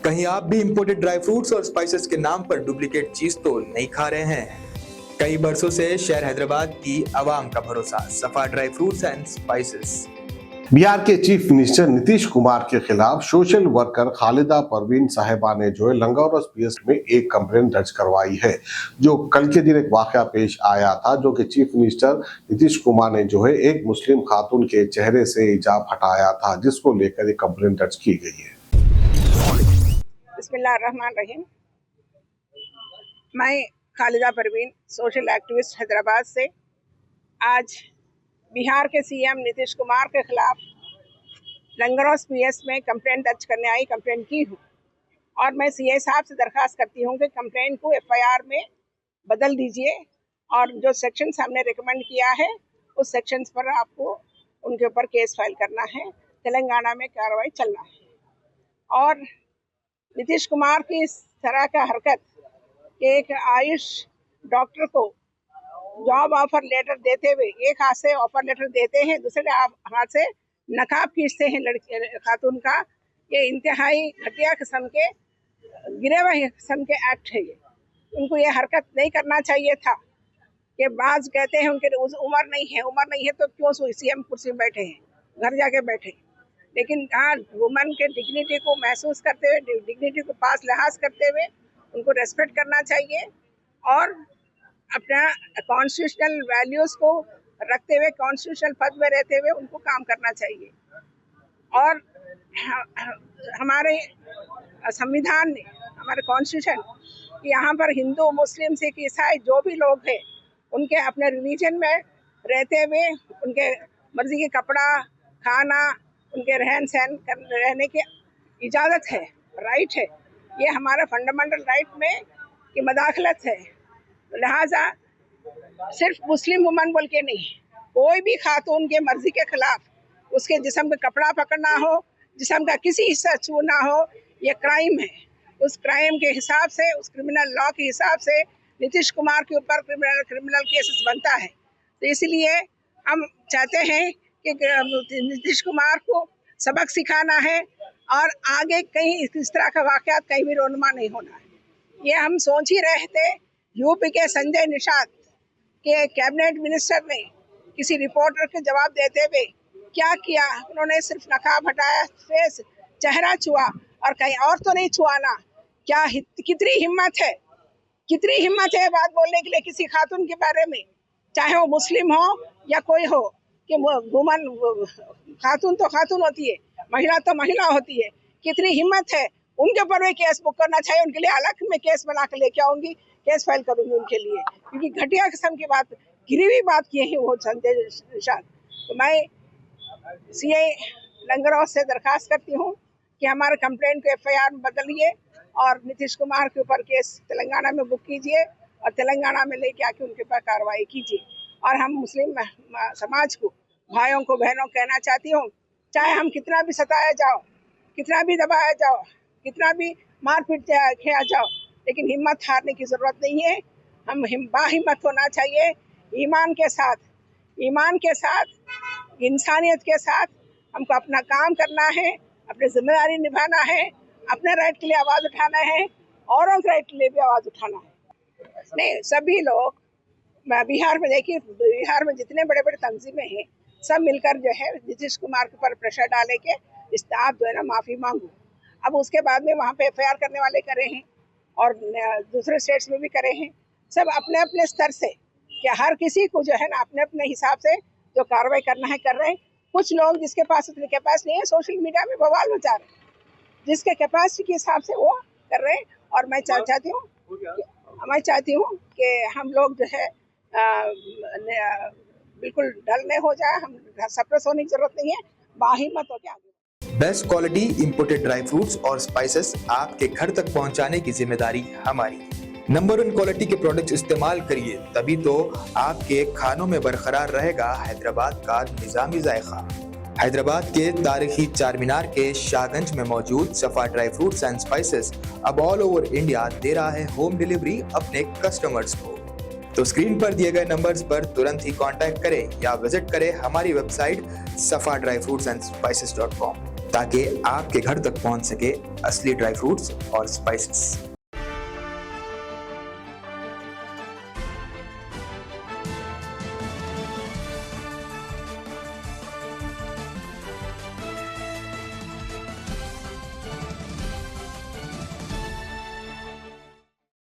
कहीं आप भी इंपोर्टेड ड्राई फ्रूट्स और स्पाइसेस के नाम पर डुप्लीकेट चीज तो नहीं खा रहे हैं? कई बरसों से शहर हैदराबाद की आवाम का भरोसा सफा dry fruits and spices. Bihar के चीफ मिनिस्टर नीतीश कुमार के खिलाफ सोशल वर्कर खालिदा परवीन साहिबा ने जो है लंगौर पीएस में एक कंप्लेंट दर्ज करवाई है। जो कल के दिन एक वाकया पेश आया था, जो कि चीफ मिनिस्टर नीतीश कुमार ने जो है एक मुस्लिम खातून के चेहरे से हिजाब हटाया था, जिसको लेकर एक कंप्लेंट दर्ज की गई है। बिस्मिल्लाहिर्रहमानिर्रहीम। मैं खालिदा परवीन, सोशल एक्टिविस्ट हैदराबाद से आज बिहार के सीएम नीतीश कुमार के खिलाफ लंगरौस पीएस में कंप्लेंट दर्ज करने आई कंप्लेंट की हूँ और मैं सीए साहब से दरख्वास्त करती हूँ कि कंप्लेंट को एफआईआर में बदल दीजिए और जो सेक्शन हमने रिकमेंड किया है उस सेक्शंस पर आपको उनके ऊपर केस फाइल करना है, तेलंगाना में कार्रवाई चलना है। और नीतीश कुमार की इस तरह का हरकत कि एक आयुष डॉक्टर को जॉब ऑफर लेटर देते हुए एक हाथ से ऑफर लेटर देते हैं, दूसरे हाथ से नकाब खींचते हैं लड़की खातून का, ये इंतहाई घटिया किस्म के गिरे हुए किस्म के एक्ट है। ये उनको ये हरकत नहीं करना चाहिए था कि बाज कहते हैं उनके उम्र नहीं है तो क्यों सीएम कुर्सी में बैठे हैं, घर जाके बैठे। लेकिन हाँ, वुमन के डिग्निटी को महसूस करते हुए, डिग्निटी को पास लिहाज करते हुए उनको रेस्पेक्ट करना चाहिए और अपना कॉन्स्टिट्यूशनल वैल्यूज़ को रखते हुए, कॉन्स्टिट्यूशनल पद में रहते हुए उनको काम करना चाहिए। और हमारे संविधान ने, हमारे कॉन्स्टिट्यूशन कि यहाँ पर हिंदू, मुस्लिम, सिख, ईसाई जो भी लोग हैं उनके अपने रिलीजन में रहते हुए उनके मर्जी के कपड़ा, खाना, उनके रहन सहन रहने की इजाज़त है, राइट है। ये हमारा फंडामेंटल राइट में की मदाखलत है। लिहाजा सिर्फ मुस्लिम वुमन बोल के नहीं, कोई भी खातून के मर्जी के खिलाफ उसके जिस्म का कपड़ा पकड़ना हो, जिस्म का किसी हिस्सा छूना हो, ये क्राइम है। उस क्राइम के हिसाब से, उस क्रिमिनल लॉ के हिसाब से नीतीश कुमार के ऊपर क्रिमिनल केसेस बनता है। तो इसलिए हम चाहते हैं कि नीतीश कुमार को सबक सिखाना है और आगे कहीं इस तरह का वाक़यात कहीं भी रोनमा नहीं होना है। ये हम सोच ही रहे थे। यूपी के संजय निषाद के कैबिनेट मिनिस्टर ने किसी रिपोर्टर के जवाब देते हुए क्या किया, उन्होंने सिर्फ नकाब हटाया, फेस चेहरा छुआ और कहीं और तो नहीं छुआना। क्या कितनी हिम्मत है बात बोलने के लिए किसी खातून के बारे में, चाहे वो मुस्लिम हो या कोई हो, कि वुमन खातून तो खातून होती है, महिला तो महिला होती है। कितनी हिम्मत है, उनके ऊपर भी केस बुक करना चाहिए। उनके लिए अलग में केस बना कर लेके आऊंगी, केस फाइल करूंगी उनके लिए, क्योंकि घटिया किस्म की बात, गिरी हुई बात किए हैं वो संजय निषाद। तो मैं सीए लंगरौस से दरखास्त करती हूँ कि हमारे कंप्लेंट को एफआईआर में बदलिए और नीतीश कुमार के ऊपर केस तेलंगाना में बुक कीजिए और तेलंगाना में लेके आके उनके ऊपर कार्रवाई कीजिए। और हम मुस्लिम समाज को, भाइयों को, बहनों कहना चाहती हूँ, चाहे हम कितना भी सताया जाओ, कितना भी दबाया जाओ, कितना भी मारपीट किया जाओ, लेकिन हिम्मत हारने की ज़रूरत नहीं है। हम बाहिम्मत होना चाहिए, ईमान के साथ, इंसानियत के साथ हमको अपना काम करना है, अपनी जिम्मेदारी निभाना है, अपने राइट के लिए आवाज़ उठाना है, औरों के राइट के लिए भी आवाज़ उठाना है। नहीं, सभी लोग बिहार में देखिए, बिहार में जितने बड़े बड़े तंजीमें हैं सब मिलकर जो है नीतीश कुमार के ऊपर प्रेशर डाले के आप जो है ना माफ़ी मांगो। अब उसके बाद में वहाँ पे एफआईआर करने वाले करे हैं और दूसरे स्टेट्स में भी करे हैं। सब अपने अपने स्तर से, कि हर किसी को जो है ना अपने अपने हिसाब से जो कार्रवाई करना है कर रहे हैं। कुछ लोग जिसके पास उतनी कैपेसिटी नहीं है सोशल मीडिया में बवाल मचा रहे हैं, जिसके कैपेसिटी के हिसाब से वो कर रहे हैं। और मैं चाहती हूँ कि हम लोग जो है बिल्कुल डल नहीं हो जाए, हम सप्रेस होने की जरूरत नहीं है, बाहिम्मत होकर आगे। Best quality imported dry fruits और स्पाइसेस आपके घर तक पहुंचाने की जिम्मेदारी हमारी। नंबर 1 क्वालिटी के प्रोडक्ट्स इस्तेमाल करिए, तभी तो आपके खानों में बरकरार रहेगा हैदराबाद का निजामी जायका। हैदराबाद के तारीखी चार मीनार के शाहगंज में मौजूद सफा ड्राई फ्रूट्स एंड स्पाइसेस अब ऑल ओवर इंडिया दे रहा है होम डिलीवरी अपने कस्टमर्स को। तो स्क्रीन पर दिए गए नंबर्स पर तुरंत ही कांटेक्ट करें या विजिट करें हमारी वेबसाइट safadryfruitsandspices.com। ताकि आपके घर तक पहुंच सके असली ड्राई फ्रूट्स और स्पाइसेस।